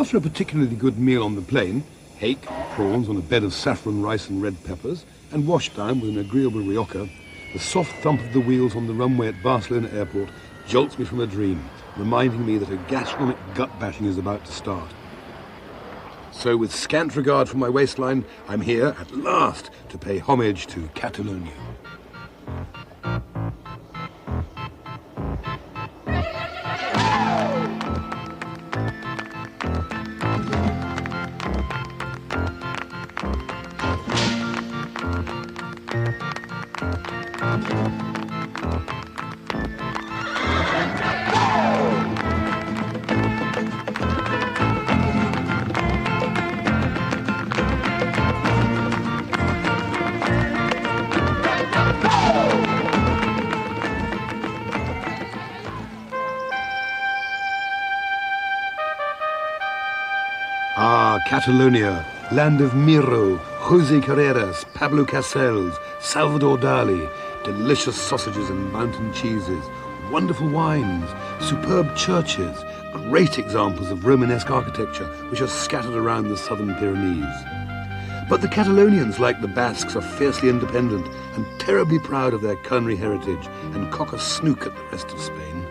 After a particularly good meal on the plain, hake, prawns on a bed of saffron rice and red peppers, and washed down with an agreeable rioja, the soft thump of the wheels on the runway at Barcelona Airport jolts me from a dream, reminding me that a gastronomic gut-bashing is about to start. So with scant regard for my waistline, I'm here, at last, to pay homage to Catalonia. Ah, Catalonia, land of Miro, Jose Carreras, Pablo Casals, Salvador Dali, delicious sausages and mountain cheeses, wonderful wines, superb churches, great examples of Romanesque architecture which are scattered around the southern Pyrenees. But the Catalonians, like the Basques, are fiercely independent and terribly proud of their culinary heritage and cock a snook at the rest of Spain.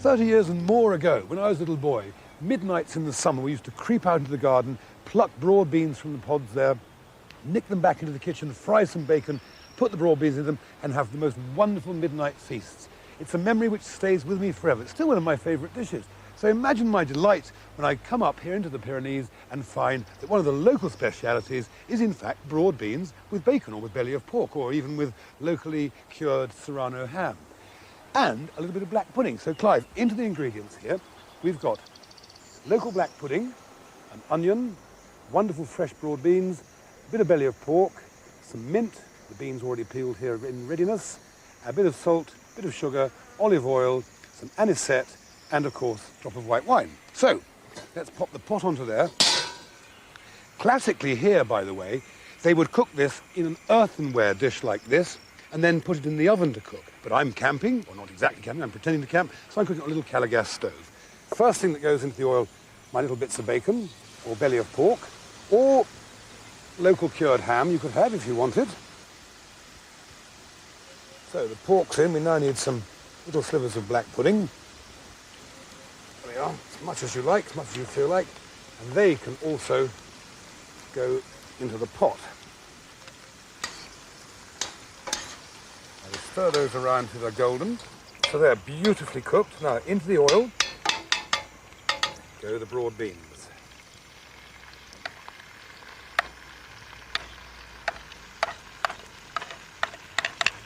30 years and more ago, when I was a little boy, midnights in the summer, we used to creep out into the garden, pluck broad beans from the pods there, nick them back into the kitchen, fry some bacon, put the broad beans in them, and have the most wonderful midnight feasts. It's a memory which stays with me forever. It's still one of my favourite dishes. So imagine my delight when I come up here into the Pyrenees and find that one of the local specialities is in fact broad beans with bacon or with belly of pork or even with locally cured Serrano ham. And a little bit of black pudding. So Clive, into the ingredients here, we've got local black pudding, an onion, wonderful fresh broad beans, a bit of belly of pork, some mint, the beans already peeled here in readiness, a bit of salt, a bit of sugar, olive oil, some anisette, and of course, a drop of white wine. So, let's pop the pot onto there. Classically here, by the way, they would cook this in an earthenware dish like this, and then put it in the oven to cook. But I'm camping, or not exactly camping, I'm pretending to camp, so I'm cooking on a little Calagas stove. First thing that goes into the oil, my little bits of bacon, or belly of pork, or local cured ham you could have if you wanted. So the pork's in, we now need some little slivers of black pudding. There we are, as much as you like, as much as you feel like. And they can also go into the pot. Stir those around till they're golden. So they're beautifully cooked. Now into the oil go the broad beans.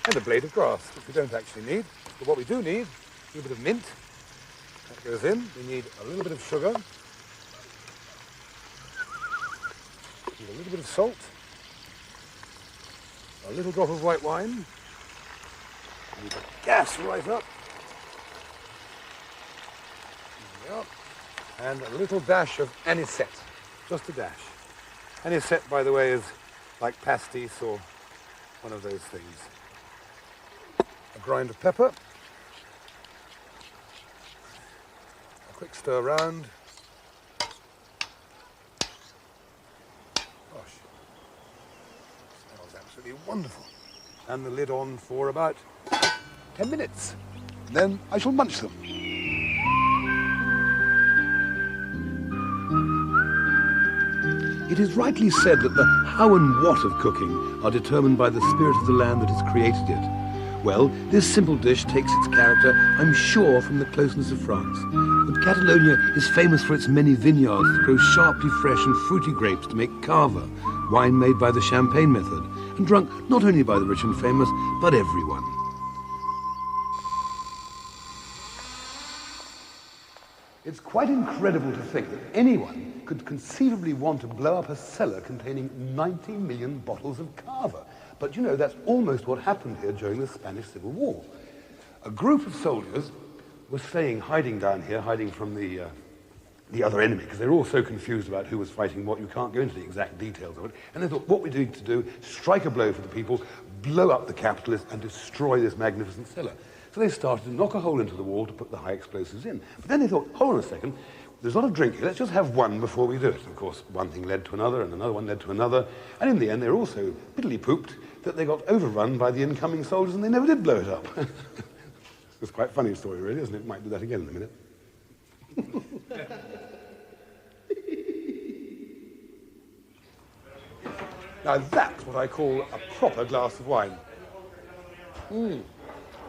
And a blade of grass, which we don't actually need. But what we do need, a little bit of mint. That goes in. We need a little bit of sugar. Need a little bit of salt. A little drop of white wine. Need the gas right up. There we are. And a little dash of anisette, just a dash. Anisette, by the way, is like pastis or one of those things. A grind of pepper. A quick stir round. Gosh, smells absolutely wonderful. And the lid on for about 10 minutes. Then I shall munch them. It is rightly said that the how and what of cooking are determined by the spirit of the land that has created it. Well, this simple dish takes its character, I'm sure, from the closeness of France. But Catalonia is famous for its many vineyards that grow sharply fresh and fruity grapes to make cava, wine made by the champagne method, and drunk not only by the rich and famous, but everyone. It's quite incredible to think that anyone could conceivably want to blow up a cellar containing 90 million bottles of cava. But you know, that's almost what happened here during the Spanish Civil War. A group of soldiers was staying, hiding down here, hiding from the other enemy, because they're all so confused about who was fighting what, you can't go into the exact details of it. And they thought, what we need to do, strike a blow for the people, blow up the capitalists, and destroy this magnificent cellar. So they started to knock a hole into the wall to put the high explosives in. But then they thought, hold on a second, there's a lot of drink here, let's just have one before we do it. Of course, one thing led to another, and another one led to another, and in the end they were all so bitterly pooped that they got overrun by the incoming soldiers and they never did blow it up. It's quite a funny story, really, isn't it? Might do that again in a minute. Now that's what I call a proper glass of wine.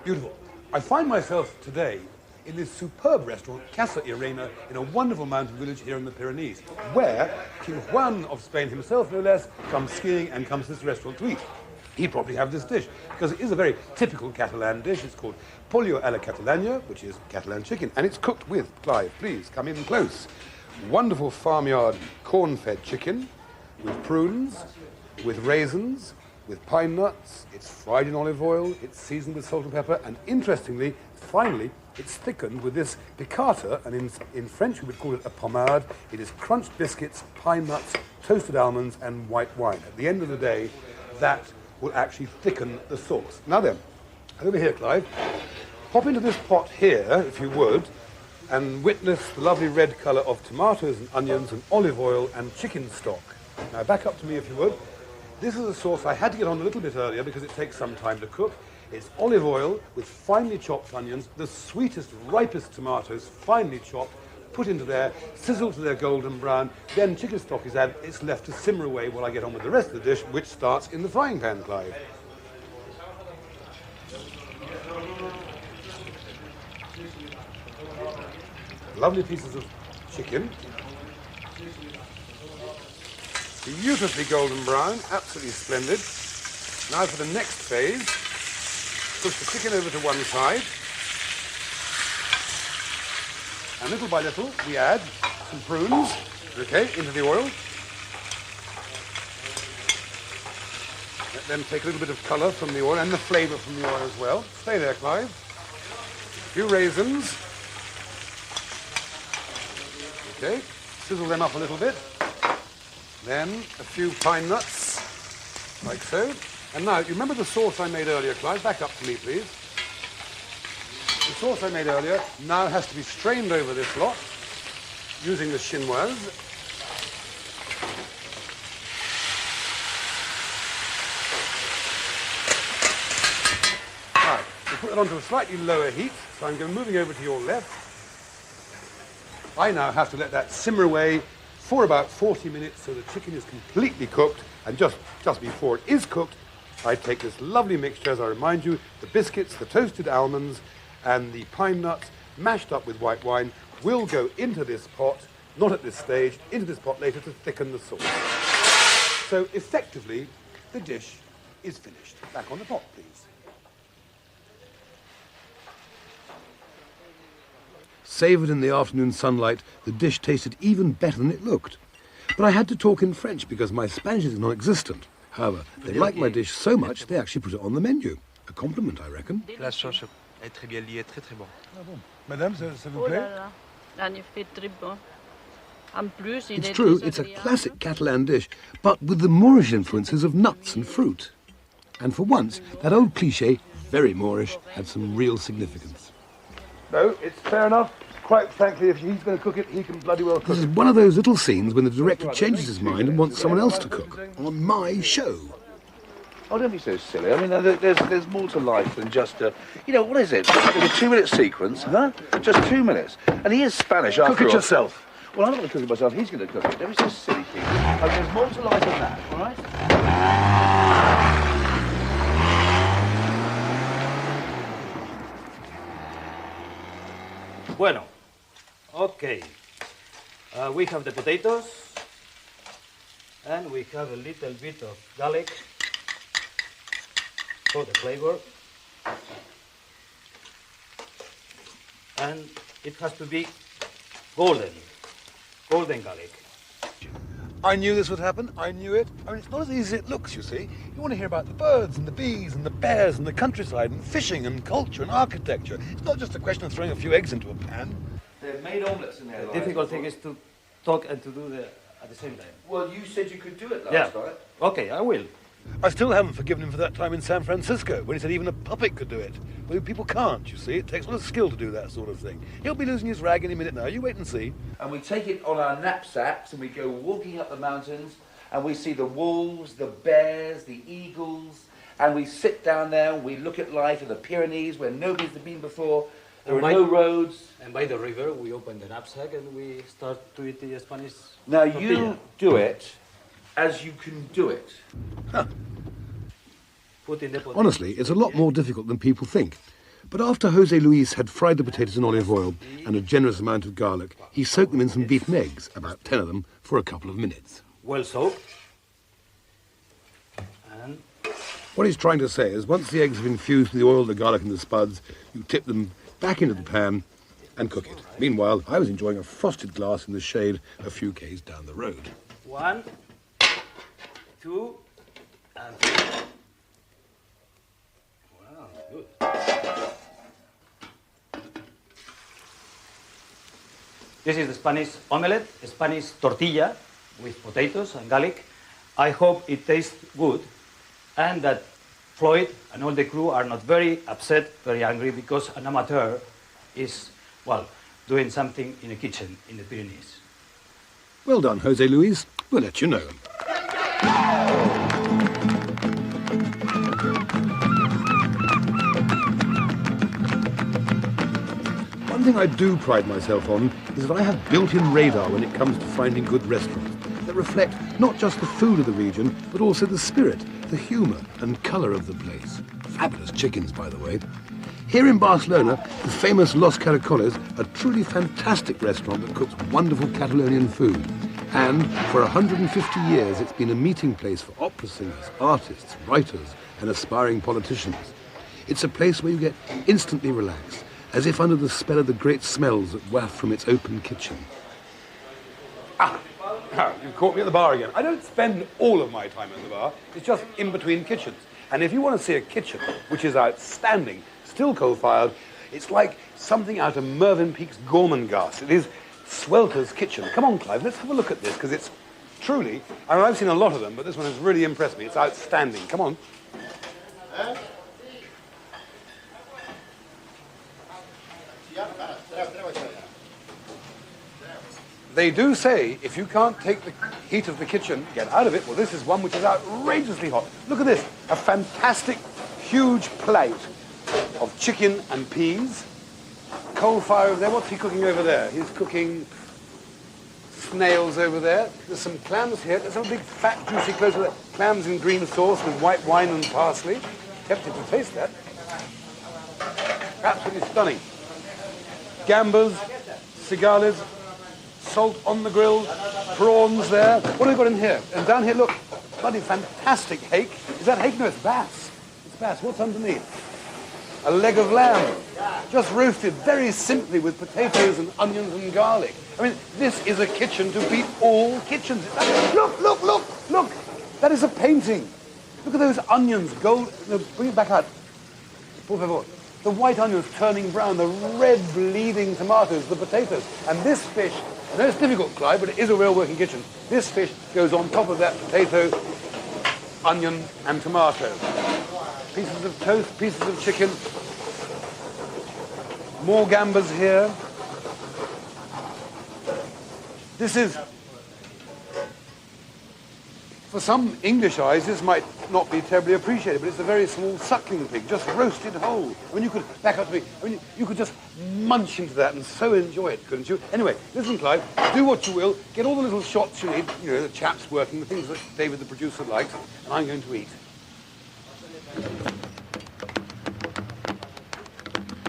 Beautiful. I find myself today in this superb restaurant, Casa Irene, in a wonderful mountain village here in the Pyrenees, where King Juan of Spain himself, no less, comes skiing and comes to this restaurant to eat. He'd probably have this dish, because it is a very typical Catalan dish. It's called pollo a la Catalonia, which is Catalan chicken, and it's cooked with, Clive, please, come in close, wonderful farmyard corn-fed chicken with prunes, with raisins, with pine nuts. It's fried in olive oil, it's seasoned with salt and pepper, and interestingly, finally, it's thickened with this piccata, and in French we would call it a pommade. It is crunched biscuits, pine nuts, toasted almonds, and white wine. At the end of the day, that will actually thicken the sauce. Now then, over here, Clive, pop into this pot here, if you would, and witness the lovely red colour of tomatoes and onions and olive oil and chicken stock. Now back up to me, if you would. This is a sauce I had to get on a little bit earlier because it takes some time to cook. It's olive oil with finely chopped onions, the sweetest, ripest tomatoes, finely chopped, put into there, sizzled to their golden brown, then chicken stock is added. It's left to simmer away while I get on with the rest of the dish, which starts in the frying pan, Clive. Lovely pieces of chicken. Beautifully golden brown, absolutely splendid. Now for the next phase, push the chicken over to one side. And little by little, we add some prunes, okay, into the oil. Let them take a little bit of colour from the oil and the flavour from the oil as well. Stay there, Clive. A few raisins. Okay, sizzle them up a little bit. Then a few pine nuts, like so. And now, you remember the sauce I made earlier, Clive? Back up to me, please. The sauce I made earlier now has to be strained over this lot using the chinoise. Right, we'll put it onto a slightly lower heat, so I'm moving over to your left. I now have to let that simmer away for about 40 minutes so the chicken is completely cooked, and just before it is cooked, I take this lovely mixture, as I remind you, the biscuits, the toasted almonds, and the pine nuts, mashed up with white wine, will go into this pot, not at this stage, into this pot later to thicken the sauce. So effectively, the dish is finished. Back on the pot, please. Savoured in the afternoon sunlight, the dish tasted even better than it looked. But I had to talk in French because my Spanish is non-existent. However, they like my dish so much, they actually put it on the menu. A compliment, I reckon. La sauce est très bien liée, très très bon. Ah bon. Madame, ça vous plaît? En effet, très bon. En plus, It's true, it's a classic Catalan dish, but with the Moorish influences of nuts and fruit. And for once, that old cliché, very Moorish, had some real significance. No, it's fair enough. Quite frankly, if he's going to cook it, he can bloody well cook it. This is one of those little scenes when the director changes his mind and wants someone else to cook. On my show. Oh, don't be so silly. I mean, there's more to life than just a... You know, what is it? It's a 2-minute sequence, huh? Just 2 minutes. And he is Spanish after all. Cook it yourself. Well, I'm not going to cook it myself. He's going to cook it. Don't be so silly, Keith. I mean, there's more to life than that, all right? Bueno, okay. We have the potatoes, and we have a little bit of garlic for the flavor. And it has to be golden garlic. I knew this would happen. I knew it. I mean, it's not as easy as it looks, you see. You want to hear about the birds and the bees and the bears and the countryside and fishing and culture and architecture. It's not just a question of throwing a few eggs into a pan. They've made omelettes in their The difficult thing is to talk and to do at the same time. Well, you said you could do it last night. Okay, I will. I still haven't forgiven him for that time in San Francisco when he said even a puppet could do it. Well, people can't, you see. It takes a lot of skill to do that sort of thing. He'll be losing his rag any minute now. You wait and see. And we take it on our knapsacks and we go walking up the mountains and we see the wolves, the bears, the eagles, and we sit down there and we look at life in the Pyrenees where nobody's been before. There are no roads. And by the river, we open the knapsack and we start to eat the Spanish Now tortilla. you do it as you can do it. Huh. Put in the potato. Honestly, it's a lot more difficult than people think. But after Jose Luis had fried the potatoes in olive oil and a generous amount of garlic, he soaked them in some beaten eggs, about 10 of them, for a couple of minutes. Well soaked. And What he's trying to say is once the eggs have infused with the oil, the garlic and the spuds, you tip them back into the pan and cook it. Meanwhile, I was enjoying a frosted glass in the shade a few k's down the road. 1, 2, and 3. Wow, good. This is the Spanish omelette, Spanish tortilla with potatoes and garlic. I hope it tastes good and that Floyd and all the crew are not very upset, very angry because an amateur is, well, doing something in a kitchen in the Pyrenees. Well done, Jose Luis. We'll let you know. One thing I do pride myself on is that I have built-in radar when it comes to finding good restaurants that reflect not just the food of the region, but also the spirit, the humour and colour of the place. Fabulous chickens, by the way. Here in Barcelona, the famous Los Caracoles, a truly fantastic restaurant that cooks wonderful Catalonian food. And for 150 years, it's been a meeting place for opera singers, artists, writers, and aspiring politicians. It's a place where you get instantly relaxed, as if under the spell of the great smells that waft from its open kitchen. You've caught me at the bar again. I don't spend all of my time at the bar. It's just in between kitchens. And if you want to see a kitchen, which is outstanding, still coal-fired, it's like something out of Mervyn Peake's Gormenghast. It is Swelter's kitchen. Come on, Clive, let's have a look at this, because it's truly, I mean, I've seen a lot of them, but this one has really impressed me. It's outstanding. Come on. They do say if you can't take the heat of the kitchen, get out of it. Well, this is one which is outrageously hot. Look at this, a fantastic, huge plate of chicken and peas. Coal fire over there. What's he cooking over there? He's cooking snails over there. There's some clams here. There's a big, fat, juicy close with clams in green sauce with white wine and parsley. Tempted to taste that. Absolutely stunning. Gambas, cigales, salt on the grill, prawns there. What have we got in here? And down here, look, bloody fantastic hake. Is that hake? No, it's bass. It's bass. What's underneath? A leg of lamb, just roasted very simply with potatoes and onions and garlic. I mean, this is a kitchen to beat all kitchens. Look, look, look, look. That is a painting. Look at those onions, gold. No, bring it back out. Por favor. The white onions turning brown, the red bleeding tomatoes, the potatoes. And this fish, I know it's difficult, Clive, but it is a real working kitchen. This fish goes on top of that potato, onion and tomato. Pieces of toast, pieces of chicken. More gambas here. This is, for some English eyes, this might not be terribly appreciated, but it's a very small suckling pig, just roasted whole. I mean, you could, back up to me, I mean, you could just munch into that and so enjoy it, couldn't you? Anyway, listen, Clive, do what you will, get all the little shots you need, you know, the chaps working, the things that David, the producer, likes, and I'm going to eat.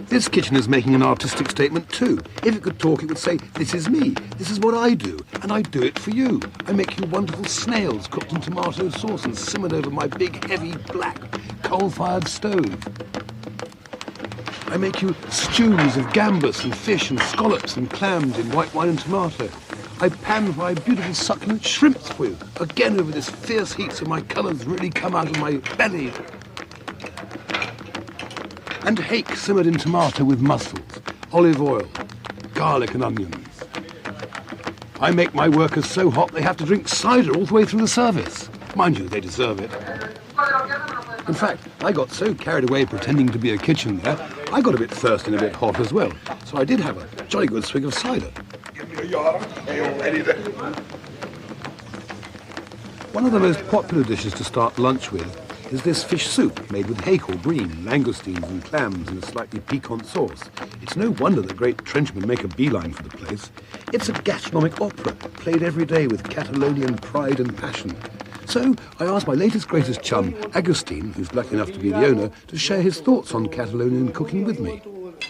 This kitchen is making an artistic statement too. If it could talk, it would say, this is me, this is what I do, and I do it for you. I make you wonderful snails cooked in tomato sauce and simmered over my big, heavy, black, coal-fired stove. I make you stews of gambas and fish and scallops and clams in white wine and tomato. I pan-fry beautiful succulent shrimps for you, again over this fierce heat so my colours really come out of my belly. And hake simmered in tomato with mussels, olive oil, garlic and onions. I make my workers so hot they have to drink cider all the way through the service. Mind you, they deserve it. In fact, I got so carried away pretending to be a kitchen there, I got a bit thirsty and a bit hot as well. So I did have a jolly good swig of cider. Give me a yard. Hey, already there. One of the most popular dishes to start lunch with is this fish soup made with hake or bream, langoustines and clams in a slightly piquant sauce. It's no wonder that great Trenchmen make a beeline for the place. It's a gastronomic opera, played every day with Catalonian pride and passion. So I asked my latest greatest chum, Agustin, who's lucky enough to be the owner, to share his thoughts on Catalonian cooking with me.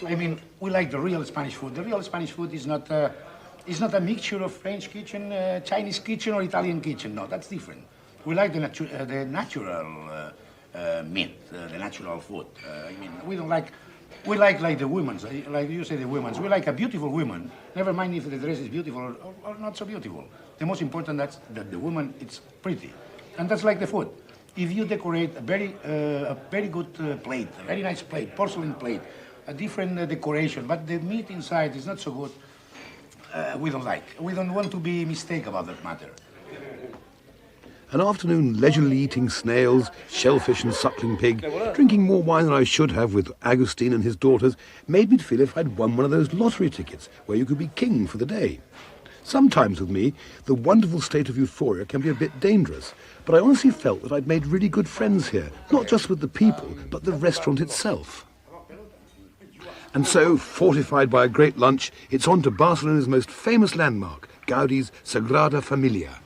I mean, we like the real Spanish food. The real Spanish food is not a mixture of French kitchen, Chinese kitchen, or Italian kitchen. No, that's different. We like the natural meat, the natural food. I mean, we like the women's, like you say, the women's. We like a beautiful woman. Never mind if the dress is beautiful or not so beautiful. The most important that's that the woman is pretty, and that's like the food. If you decorate a very good plate, a very nice plate, porcelain plate, a different decoration, but the meat inside is not so good, we don't like. We don't want to be mistaken about that matter. An afternoon leisurely eating snails, shellfish and suckling pig, drinking more wine than I should have with Agustin and his daughters, made me feel if I'd won one of those lottery tickets where you could be king for the day. Sometimes with me, the wonderful state of euphoria can be a bit dangerous, but I honestly felt that I'd made really good friends here, not just with the people, but the restaurant itself. And so, fortified by a great lunch, it's on to Barcelona's most famous landmark, Gaudi's Sagrada Familia.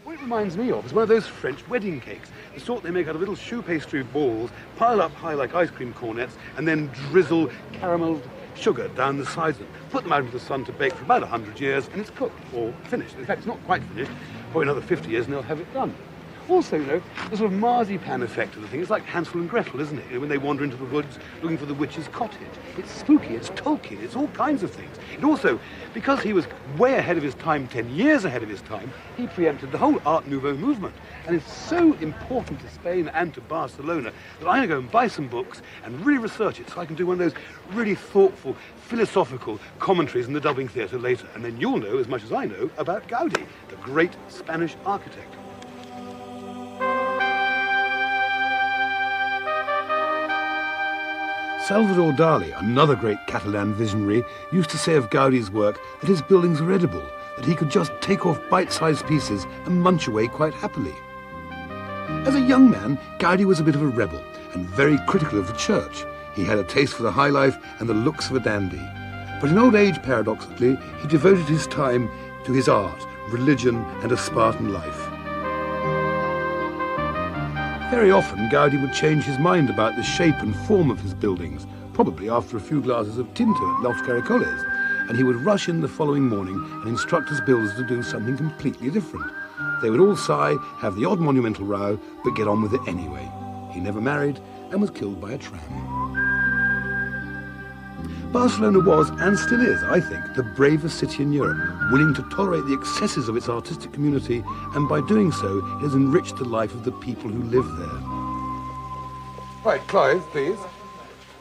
What it reminds me of is one of those French wedding cakes, the sort they make out of little choux pastry balls, pile up high like ice cream cornets, and then drizzle caramel sugar down the sides of them. Put them out into the sun to bake for about 100 years, and it's cooked or finished. In fact, it's not quite finished. Probably another 50 years, and they'll have it done. Also, you know, the sort of marzipan effect of the thing. It's like Hansel and Gretel, isn't it? You know, when they wander into the woods looking for the witch's cottage. It's spooky, it's Tolkien, it's all kinds of things. It also, because he was way ahead of his time, 10 years ahead of his time, he preempted the whole Art Nouveau movement. And it's so important to Spain and to Barcelona that I'm going to go and buy some books and really research it so I can do one of those really thoughtful, philosophical commentaries in the dubbing theatre later. And then you'll know as much as I know about Gaudi, the great Spanish architect. Salvador Dali, another great Catalan visionary, used to say of Gaudi's work that his buildings were edible, that he could just take off bite-sized pieces and munch away quite happily. As a young man, Gaudi was a bit of a rebel and very critical of the church. He had a taste for the high life and the looks of a dandy. But in old age, paradoxically, he devoted his time to his art, religion and a Spartan life. Very often, Gaudi would change his mind about the shape and form of his buildings, probably after a few glasses of Tinto at Los Caracoles, and he would rush in the following morning and instruct his builders to do something completely different. They would all sigh, have the odd monumental row, but get on with it anyway. He never married and was killed by a tram. Barcelona was, and still is, I think, the bravest city in Europe, willing to tolerate the excesses of its artistic community, and by doing so, it has enriched the life of the people who live there. Right, Clive, please.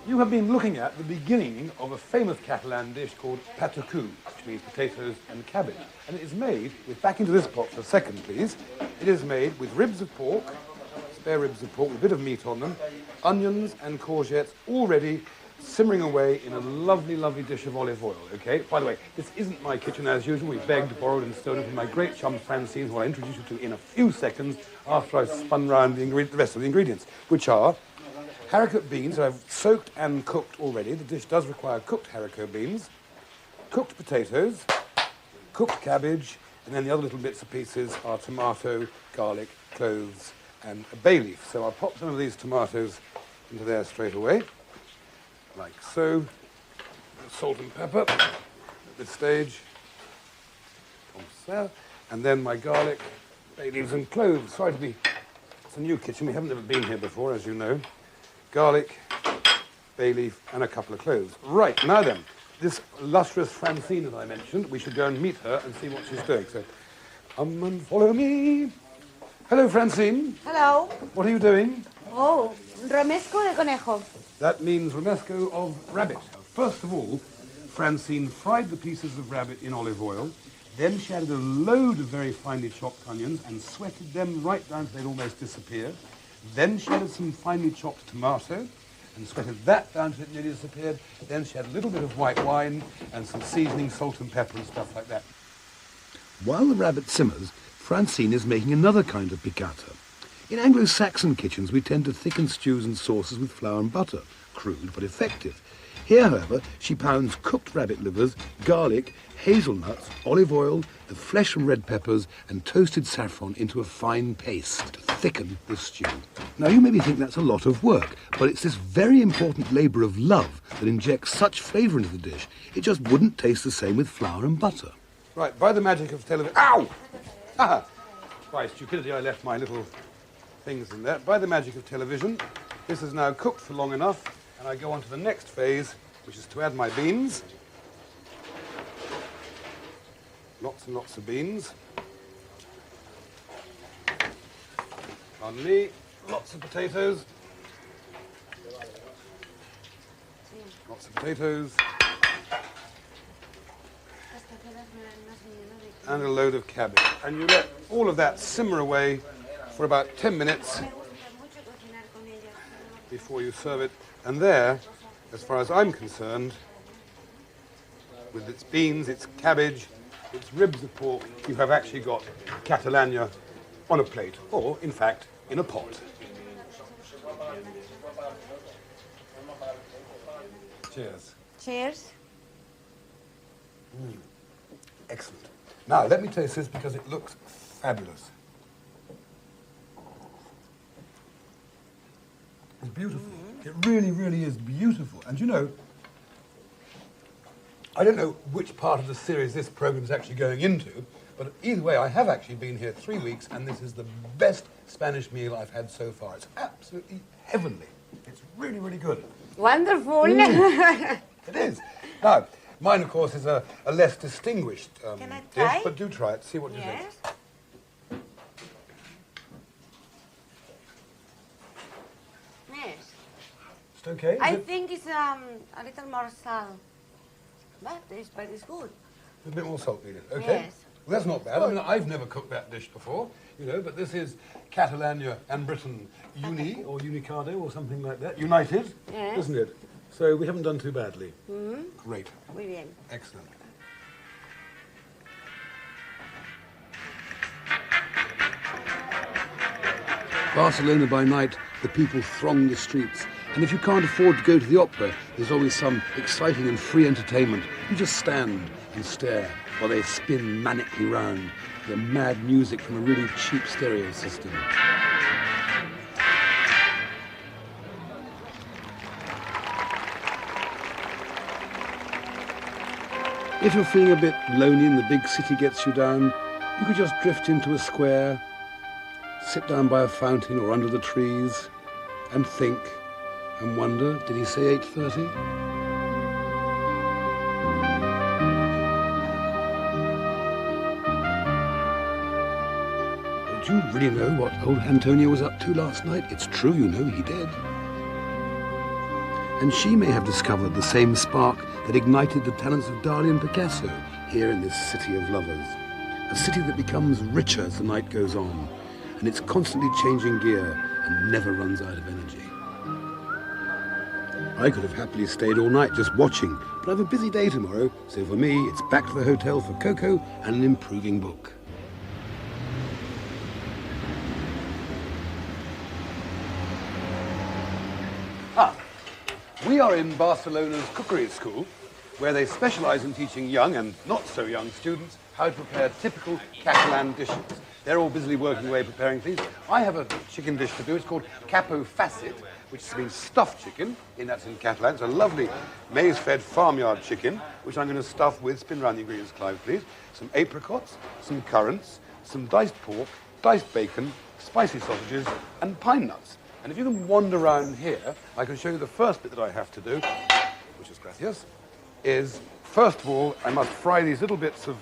You have been looking at the beginning of a famous Catalan dish called patacoux, which means potatoes and cabbage. And it is made with, back into this pot for a second, please. It is made with ribs of pork, spare ribs of pork with a bit of meat on them, onions and courgettes, all ready, simmering away in a lovely, lovely dish of olive oil, okay? By the way, this isn't my kitchen as usual. We begged, borrowed and stolen from my great chum Francine, who I'll introduce you to in a few seconds after I've spun round the rest of the ingredients, which are haricot beans that I've soaked and cooked already. The dish does require cooked haricot beans, cooked potatoes, cooked cabbage, and then the other little bits and pieces are tomato, garlic, cloves, and a bay leaf. So I'll pop some of these tomatoes into there straight away, like so. Salt and pepper at this stage. And then my garlic, bay leaves and cloves. Sorry to be, it's a new kitchen. We haven't ever been here before, as you know. Garlic, bay leaf, and a couple of cloves. Right, now then, this lustrous Francine that I mentioned, we should go and meet her and see what she's doing. So, come and follow me. Hello, Francine. Hello. What are you doing? Oh, romesco de conejo. That means romesco of rabbit. First of all, Francine fried the pieces of rabbit in olive oil. Then she added a load of very finely chopped onions and sweated them right down till they'd almost disappear. Then she added some finely chopped tomato and sweated that down till it nearly disappeared. Then she had a little bit of white wine and some seasoning, salt and pepper and stuff like that. While the rabbit simmers, Francine is making another kind of piccata. In Anglo-Saxon kitchens, we tend to thicken stews and sauces with flour and butter, crude but effective. Here, however, she pounds cooked rabbit livers, garlic, hazelnuts, olive oil, the flesh and red peppers, and toasted saffron into a fine paste to thicken the stew. Now, you maybe think that's a lot of work, but it's this very important labour of love that injects such flavour into the dish, it just wouldn't taste the same with flour and butter. Right, by the magic of television... Ow! Ah! By stupidity, I left my little things in there. By the magic of television, this is now cooked for long enough, and I go on to the next phase, which is to add my beans. Lots and lots of beans. Pardon me. Lots of potatoes. Lots of potatoes. And a load of cabbage. And you let all of that simmer away for about 10 minutes before you serve it. And there, as far as I'm concerned, with its beans, its cabbage, its ribs of pork, you have actually got Catalonia on a plate, or, in fact, in a pot. Cheers. Cheers. Excellent. Now, let me taste this because it looks fabulous. It's beautiful. It really, really is beautiful. And you know, I don't know which part of the series this program is actually going into, but either way, I have actually been here 3 weeks, and this is the best Spanish meal I've had so far. It's absolutely heavenly. It's really, really good. Wonderful. It is. Now, mine, of course, is a less distinguished Can I dish, try? but do try it. See what you think. Yes. Yes. It's okay? I Is it think it's a little more salt. But it's good. a bit more salt needed? Okay. Yes. Well, that's not bad. I mean, I've never cooked that dish before, you know, but this is Catalonia and Britain or unicado or something like that. United, Yes. isn't it? So we haven't done too badly. Mm-hmm. Great. Muy bien. Excellent. Barcelona by night, the people throng the streets. And if you can't afford to go to the opera, there's always some exciting and free entertainment. You just stand and stare while they spin manically round the mad music from a really cheap stereo system. If you're feeling a bit lonely and the big city gets you down, you could just drift into a square, sit down by a fountain or under the trees and think and wonder, did he say 8:30? Do you really know what old Antonio was up to last night? It's true, you know, he did. And she may have discovered the same spark that ignited the talents of Dali and Picasso here in this city of lovers. A city that becomes richer as the night goes on, and it's constantly changing gear and never runs out of energy. I could have happily stayed all night just watching, but I have a busy day tomorrow, so for me, it's back to the hotel for cocoa and an improving book. We are in Barcelona's cookery school, where they specialise in teaching young and not so young students how to prepare typical Catalan dishes. They're all busily working away preparing things. I have a chicken dish to do. It's called capo facit, which means stuffed chicken, and that's in Catalan. It's a lovely maize-fed farmyard chicken, which I'm going to stuff with, spin around the ingredients, Clive, please, some apricots, some currants, some diced pork, diced bacon, spicy sausages, and pine nuts. And if you can wander around here, I can show you the first bit that I have to do, which is gracias, is, first of all, I must fry these little bits of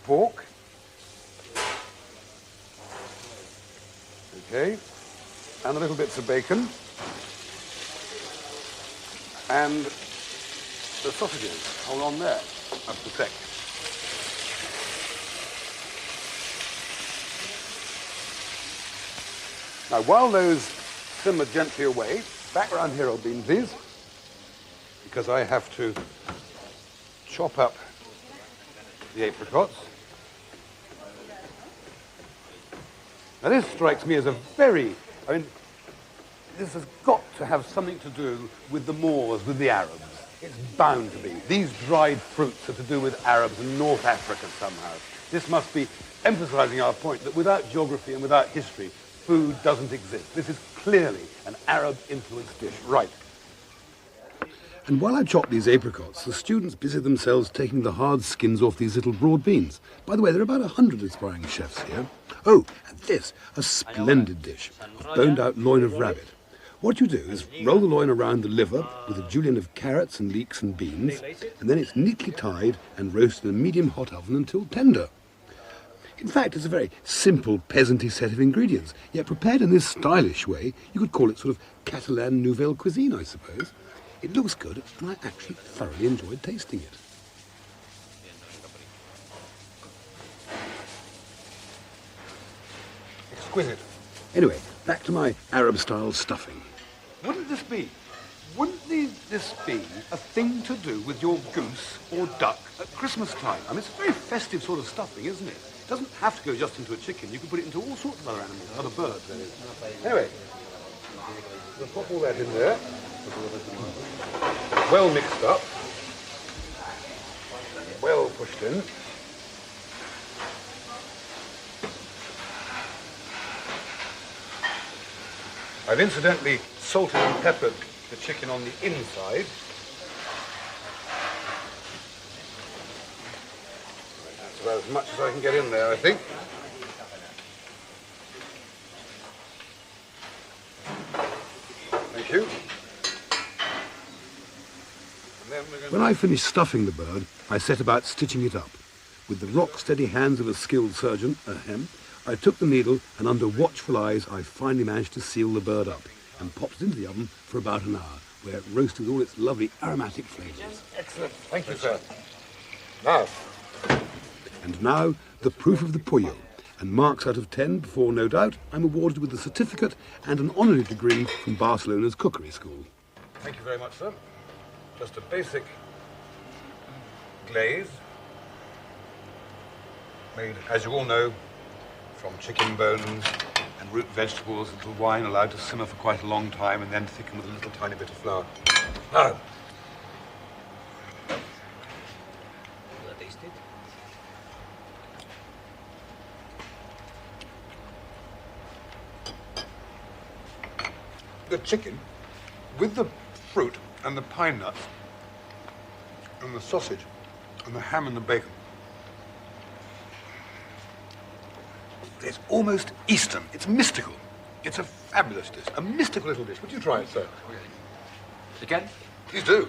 pork. Okay. And the little bits of bacon. And the sausages. Hold on there. That's the sec. Now, while those simmer gently away, back round here, old bean, please, because I have to chop up the apricots. Now, this strikes me as a very, this has got to have something to do with the Moors, with the Arabs. It's bound to be. These dried fruits are to do with Arabs and North Africa somehow. This must be emphasizing our point that without geography and without history, food doesn't exist. This is clearly an Arab-influenced dish. Right. And while I chop these apricots, the students busy themselves taking the hard skins off these little broad beans. By the way, there are about 100 aspiring chefs here. Oh, and this, a splendid dish, a boned-out loin of rabbit. What you do is roll the loin around the liver with a julienne of carrots and leeks and beans, and then it's neatly tied and roasted in a medium-hot oven until tender. In fact, it's a very simple, peasanty set of ingredients, yet prepared in this stylish way, you could call it sort of Catalan nouvelle cuisine, I suppose. It looks good, and I actually thoroughly enjoyed tasting it. Exquisite. Anyway, back to my Arab-style stuffing. Wouldn't this be a thing to do with your goose or duck at Christmas time? I mean, it's a very festive sort of stuffing, isn't it? It doesn't have to go just into a chicken. You can put it into all sorts of other animals, other birds, that is. Anyway, we'll pop all that in there. Well mixed up. Well pushed in. I've incidentally salted and peppered the chicken on the inside. That's about as much as I can get in there, I think. Thank you. When I finished stuffing the bird, I set about stitching it up. With the rock-steady hands of a skilled surgeon, I took the needle, and under watchful eyes, I finally managed to seal the bird up and popped it into the oven for about an hour, where it roasted with all its lovely aromatic flavours. Excellent. Thank you, sir. Now. And now, the proof of the pollo, and marks out of 10 before, no doubt, I'm awarded with a certificate and an honorary degree from Barcelona's cookery school. Thank you very much, sir. Just a basic glaze, made, as you all know, from chicken bones and root vegetables, a little wine allowed to simmer for quite a long time and then thicken with a little tiny bit of flour. Now, taste it. The chicken with the fruit and the pine nuts and the sausage and the ham and the bacon. It's almost Eastern. It's mystical. It's a fabulous dish, a mystical little dish. Would you try it, sir? Again? Please do.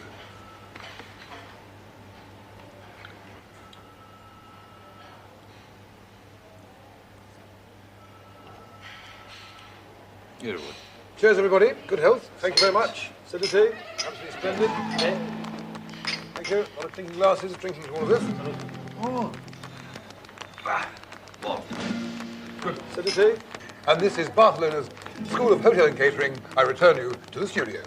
Beautiful. Cheers, everybody. Good health. Thank you very much. Acidity. Absolutely splendid. Thank you. A lot of clinking glasses, drinking to all of this. Oh. Good. Acidity. And this is Barcelona's School of Hotel and Catering. I return you to the studio.